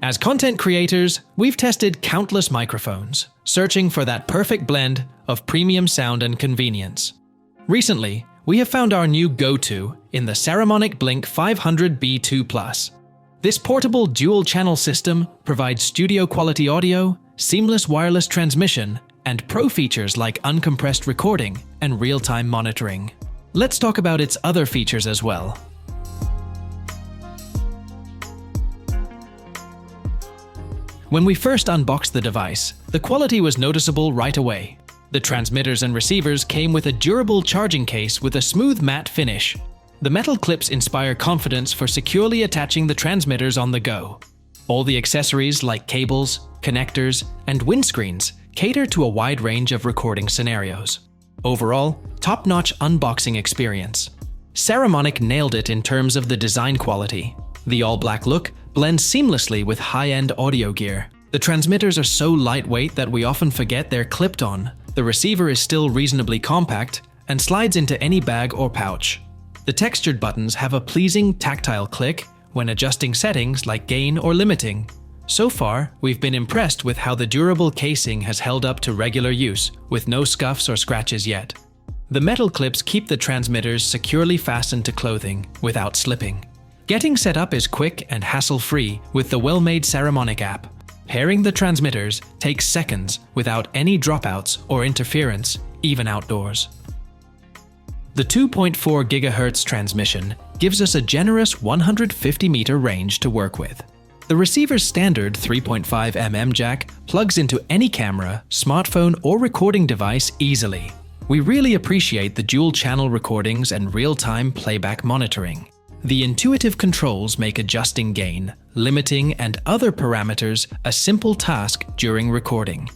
As content creators, we've tested countless microphones, searching for that perfect blend of premium sound and convenience. Recently, we have found our new go-to in the Saramonic Blink500B2 Plus. This portable dual-channel system provides studio-quality audio, seamless wireless transmission, and pro features like uncompressed recording and real-time monitoring. Let's talk about its other features as well. When we first unboxed the device, the quality was noticeable right away. The transmitters and receivers came with a durable charging case with a smooth matte finish. The metal clips inspire confidence for securely attaching the transmitters on the go. All the accessories like cables, connectors, and windscreens cater to a wide range of recording scenarios. Overall, top-notch unboxing experience. Saramonic nailed it in terms of the design quality. The all-black look blends seamlessly with high-end audio gear. The transmitters are so lightweight that we often forget they're clipped on. The receiver is still reasonably compact and slides into any bag or pouch. The textured buttons have a pleasing tactile click when adjusting settings like gain or limiting. So far, we've been impressed with how the durable casing has held up to regular use, with no scuffs or scratches yet. The metal clips keep the transmitters securely fastened to clothing without slipping. Getting set up is quick and hassle-free with the well-made Saramonic app. Pairing the transmitters takes seconds without any dropouts or interference, even outdoors. The 2.4 GHz transmission gives us a generous 150-meter range to work with. The receiver's standard 3.5 mm jack plugs into any camera, smartphone, or recording device easily. We really appreciate the dual-channel recordings and real-time playback monitoring. The intuitive controls make adjusting gain, limiting, and other parameters a simple task during recording.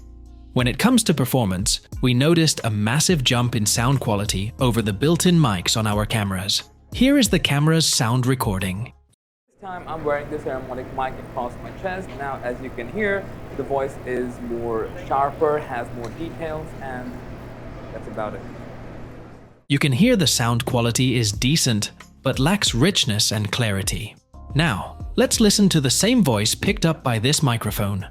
When it comes to performance, we noticed a massive jump in sound quality over the built-in mics on our cameras. Here is the camera's sound recording. This time I'm wearing the Saramonic mic across my chest. Now, as you can hear, the voice is more sharper, has more details, and that's about it. You can hear the sound quality is decent, but lacks richness and clarity. Now, let's listen to the same voice picked up by this microphone.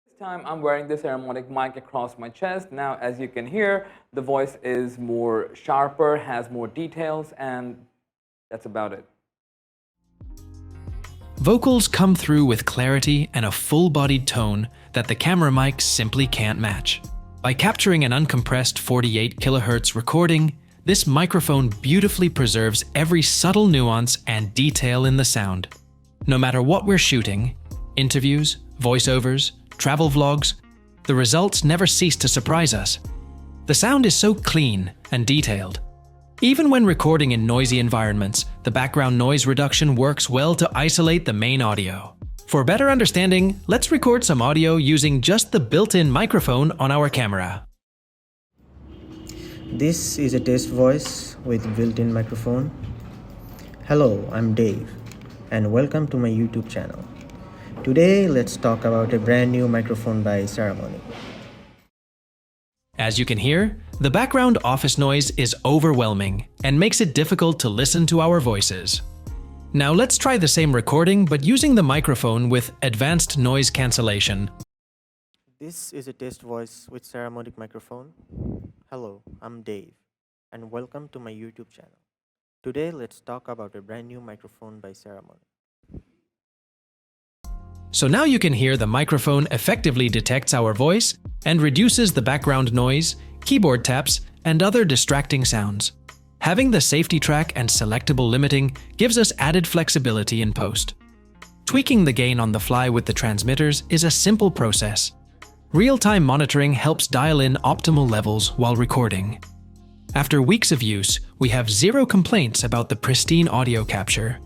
This time I'm wearing the Saramonic mic across my chest. Now, as you can hear, the voice is more sharper, has more details, and that's about it. Vocals come through with clarity and a full-bodied tone that the camera mic simply can't match. By capturing an uncompressed 48 kHz recording, this microphone beautifully preserves every subtle nuance and detail in the sound. No matter what we're shooting, interviews, voiceovers, travel vlogs, the results never cease to surprise us. The sound is so clean and detailed. Even when recording in noisy environments, the background noise reduction works well to isolate the main audio. For better understanding, let's record some audio using just the built-in microphone on our camera. This is a test voice with built-in microphone. Hello, I'm Dave, and welcome to my YouTube channel. Today, let's talk about a brand new microphone by Saramonic. As you can hear, the background office noise is overwhelming and makes it difficult to listen to our voices. Now let's try the same recording but using the microphone with advanced noise cancellation. This is a test voice with Saramonic microphone. Hello, I'm Dave, and welcome to my YouTube channel. Today, let's talk about a brand new microphone by Saramonic. So now you can hear the microphone effectively detects our voice and reduces the background noise, keyboard taps, and other distracting sounds. Having the safety track and selectable limiting gives us added flexibility in post. Tweaking the gain on the fly with the transmitters is a simple process. Real-time monitoring helps dial in optimal levels while recording. After weeks of use, we have zero complaints about the pristine audio capture.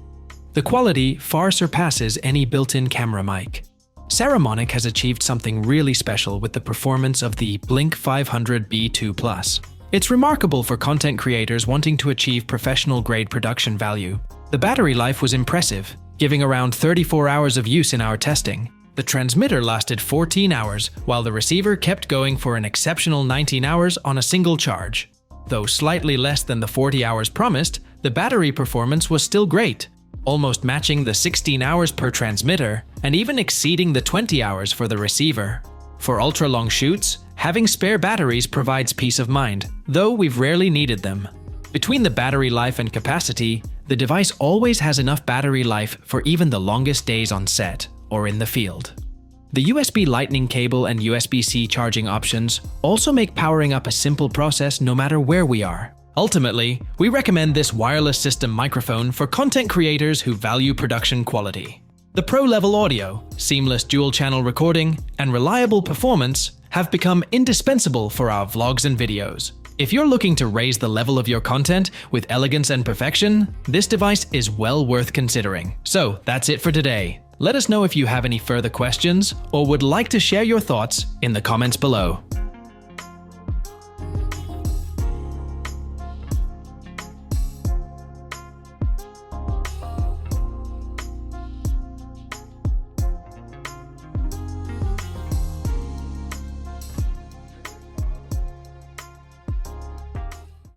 The quality far surpasses any built-in camera mic. Saramonic has achieved something really special with the performance of the Blink500B2 Plus. It's remarkable for content creators wanting to achieve professional-grade production value. The battery life was impressive, giving around 34 hours of use in our testing. The transmitter lasted 14 hours, while the receiver kept going for an exceptional 19 hours on a single charge. Though slightly less than the 40 hours promised, the battery performance was still great. almost matching the 16 hours per transmitter and even exceeding the 20 hours for the receiver. For ultra-long shoots, having spare batteries provides peace of mind, though we've rarely needed them. Between the battery life and capacity, the device always has enough battery life for even the longest days on set or in the field. The USB Lightning cable and USB-C charging options also make powering up a simple process no matter where we are. Ultimately, we recommend this wireless system microphone for content creators who value production quality. The pro-level audio, seamless dual-channel recording, and reliable performance have become indispensable for our vlogs and videos. If you're looking to raise the level of your content with elegance and perfection, this device is well worth considering. So that's it for today. Let us know if you have any further questions or would like to share your thoughts in the comments below.